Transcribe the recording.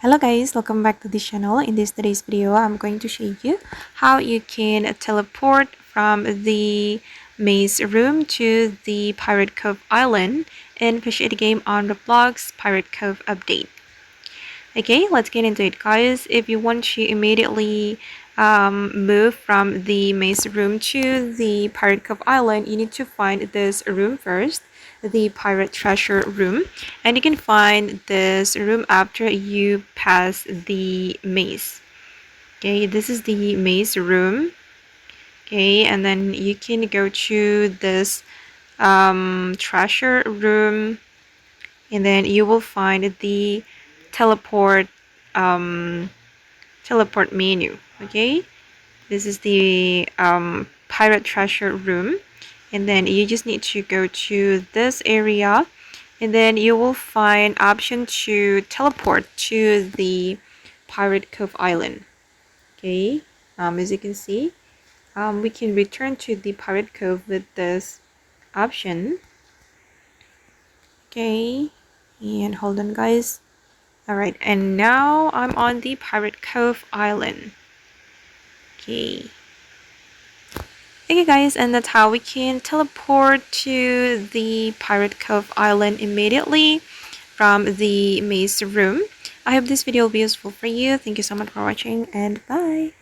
Hello guys, welcome back to this channel. In today's video, I'm going to show you how you can teleport from the maze room to the Pirate Cove Island in Fish It game on Roblox Pirate Cove update. Okay, let's get into it, guys. If you want to immediately move from the maze room to the Pirate Cove Island, you need to find this room first, the Pirate Treasure Room, and you can find this room after you pass the maze. Okay, this is the maze room. Okay, and then you can go to this treasure room, and then you will find the teleport um, teleport menu. Okay, this is the pirate treasure room, and then you just need to go to this area, and then you will find option to teleport to the Pirate Cove Island. Okay, as you can see, we can return to the Pirate Cove with this option. Okay, and hold on, guys. Alright, and now I'm on the Pirate Cove Island. Okay. Okay guys, and that's how we can teleport to the Pirate Cove Island immediately from the maze room. I hope this video will be useful for you. Thank you so much for watching, and bye!